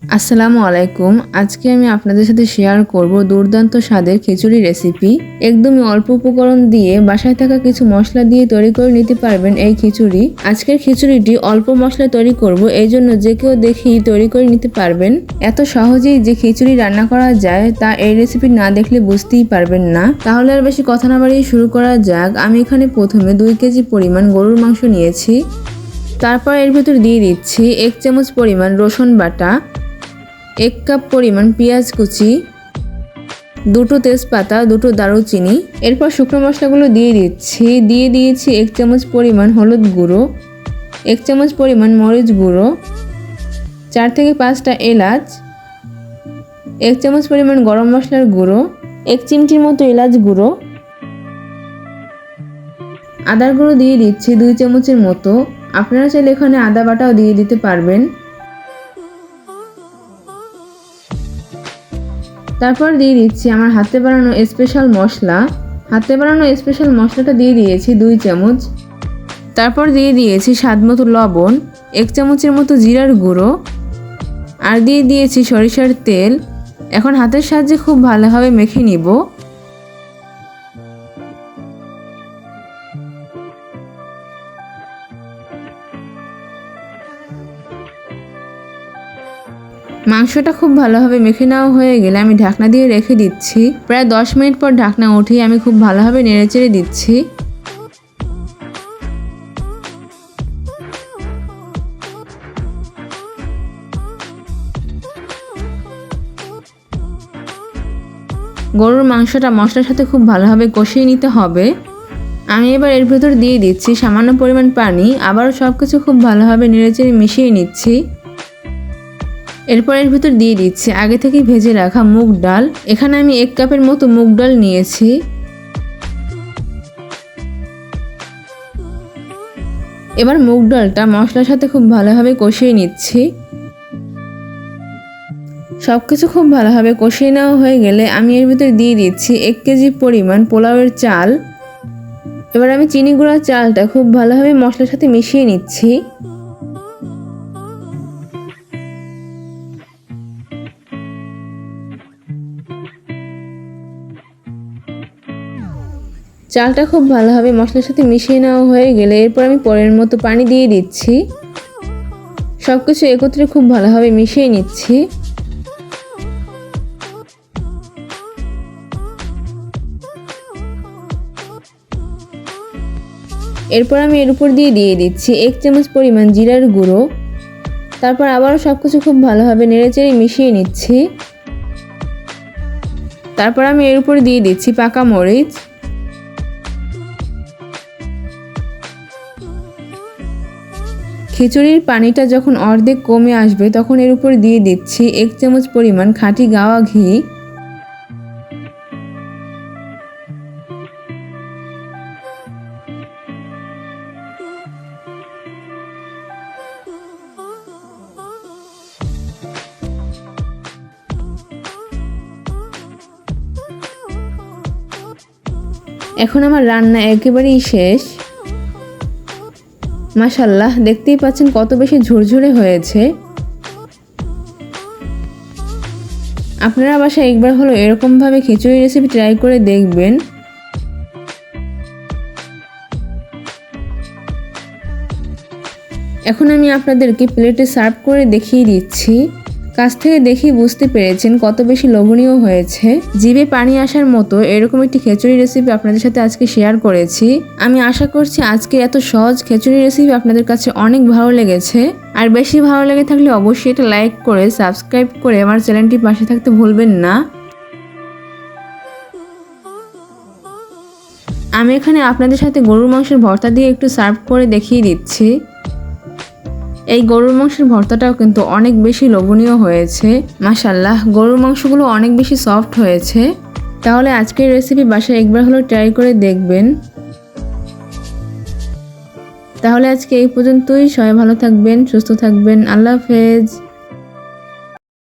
আসসালামু আলাইকুম। আজকে আমি আপনাদের সাথে শেয়ার করব দুর্দান্ত স্বাদের খিচুড়ি রেসিপি। একদমই অল্প উপকরণ দিয়ে বাসায় থাকা কিছু মশলা দিয়ে তৈরি করে নিতে পারবেন এই খিচুড়ি। আজকের খিচুড়িটি অল্প মশলায় তৈরি করব, এই জন্য যে কেউ দেখেই তৈরি করে নিতে পারবেন। এত সহজেই যে খিচুড়ি রান্না করা যায় তা এই রেসিপি না দেখলে বুঝতেই পারবেন না। তাহলে আর বেশি কথা না বাড়িয়ে শুরু করা যাক। আমি এখানে প্রথমে 2 কেজি পরিমাণ গরুর মাংস নিয়েছি। তারপর এর ভেতর দিয়ে দিচ্ছি 1 চামচ পরিমাণ রসুন বাটা, 1 কাপ পরিমাণ পেঁয়াজ কুচি, 2টো তেজপাতা, 2টো দারুচিনি। এরপর শুকনো মশলাগুলো দিয়ে দিয়েছি 1 চামচ পরিমাণ হলুদ গুঁড়ো, 1 চামচ পরিমাণ মরিচ গুঁড়ো, 4 থেকে 5টা এলাচ, 1 চামচ পরিমাণ গরম মশলার গুঁড়ো, 1 চিমটির মতো এলাচ গুঁড়ো। আদার গুঁড়ো দিয়ে দিচ্ছি 2 চামচের মতো। আপনারা চাইলে এখানে আদা বাটাও দিয়ে দিতে পারবেন। তারপর দিয়ে দিচ্ছি আমার হাতে বানানো স্পেশাল মশলা। হাতে বানানো স্পেশাল মশলাটা দিয়ে দিয়েছি 2 চামচ। তারপর দিয়ে দিয়েছি স্বাদমতো লবণ, 1 চামচের মতো জিরার গুঁড়ো, আর দিয়ে দিয়েছি সরিষার তেল। এখন হাতের সাহায্যে খুব ভালোভাবে মেখে নিব। মাংসটা খুব ভালোভাবে মেখে নেওয়া হয়ে গেলে আমি ঢাকনা দিয়ে রেখে দিচ্ছি। প্রায় 10 মিনিট পর ঢাকনা উঠিয়ে আমি খুব ভালোভাবে নেড়েচেড়ে দিচ্ছি। গরুর মাংসটা মশলার সাথে খুব ভালোভাবে কষিয়ে নিতে হবে। আমি এবার এর ভেতর দিয়ে দিচ্ছি সামান্য পরিমাণ পানি। আবারও সবকিছু খুব ভালোভাবে নেড়েচেড়ে মিশিয়ে নিচ্ছি। এরপর এর ভিতর দিয়ে দিচ্ছি আগে থেকে ভেজে রাখা মুগ ডাল। এখানে আমি 1 কাপের মতো মুগ ডাল নিয়েছি। এবার মুগ ডালটা মশলার সাথে খুব ভালোভাবে কষিয়ে নিচ্ছি। সবকিছু খুব ভালোভাবে কষিয়ে নেওয়া হয়ে গেলে আমি এর ভিতর দিয়ে দিচ্ছি 1 কেজি পরিমাণ পোলাওয়ের চাল। এবার আমি চিনি গুঁড়া চালটা খুব ভালোভাবে মশলার সাথে মিশিয়ে নিচ্ছি। চালটা খুব ভালোভাবে মশলার সাথে মিশিয়ে নেওয়া হয়ে গেলে এরপর আমি পরিমাণ মতো পানি দিয়ে দিচ্ছি। সবকিছু একত্রে খুব ভালোভাবে মিশিয়ে নিচ্ছি। এরপর আমি এর উপর দিয়ে দিচ্ছি 1 চামচ পরিমাণ জিরার গুঁড়ো। তারপর আবারও সবকিছু খুব ভালোভাবে নেড়েচেড়ে মিশিয়ে নিচ্ছি। তারপর আমি এর উপর দিয়ে দিচ্ছি পাকা মরিচ। খিচুড়ির পানিটা যখন অর্ধেক কমে আসবে তখন এর উপর দিয়ে দিচ্ছি 1 চামচ পরিমাণ খাঁটি গাওয়া ঘি। এখন আমার রান্না একেবারেই শেষ। মাশাআল্লাহ, দেখতেই পাচ্ছেন কত বেশি ঝুরঝুরে হয়েছে। আপনারা বাসায় একবার হলো এরকমভাবে খিচুড়ি রেসিপি ট্রাই করে দেখবেন। এখন আমি আপনাদেরকে প্লেটে সার্ভ করে দেখিয়ে দিচ্ছি। কাছ থেকে দেখেই বুঝতে পেরেছেন কত বেশি লোভনীয় হয়েছে। জিভে পানি আসার মতো এরকম একটি খিচুড়ি রেসিপি আপনাদের সাথে আজকে শেয়ার করেছি। আমি আশা করছি আজকে এত সহজ খিচুড়ি রেসিপি আপনাদের কাছে অনেক ভালো লেগেছে। আর বেশি ভালো লেগে থাকলে অবশ্যই এটা লাইক করে সাবস্ক্রাইব করে আমার চ্যানেলটির পাশে থাকতে ভুলবেন না। আমি এখানে আপনাদের সাথে গরুর মাংসের ভর্তা দিয়ে একটু সার্ভ করে দেখিয়ে দিচ্ছি। এই গরুর মাংসের ভর্তাটাও কিন্তু অনেক বেশি লোভনীয় হয়েছে। মাশাআল্লাহ, গরুর মাংসগুলো অনেক বেশি সফট হয়েছে। তাহলে আজকের রেসিপি বাসায় একবার হলো ট্রাই করে দেখবেন। তাহলে আজকে এই পর্যন্তই। সবাই ভালো থাকবেন, সুস্থ থাকবেন। আল্লাহ হাফেজ।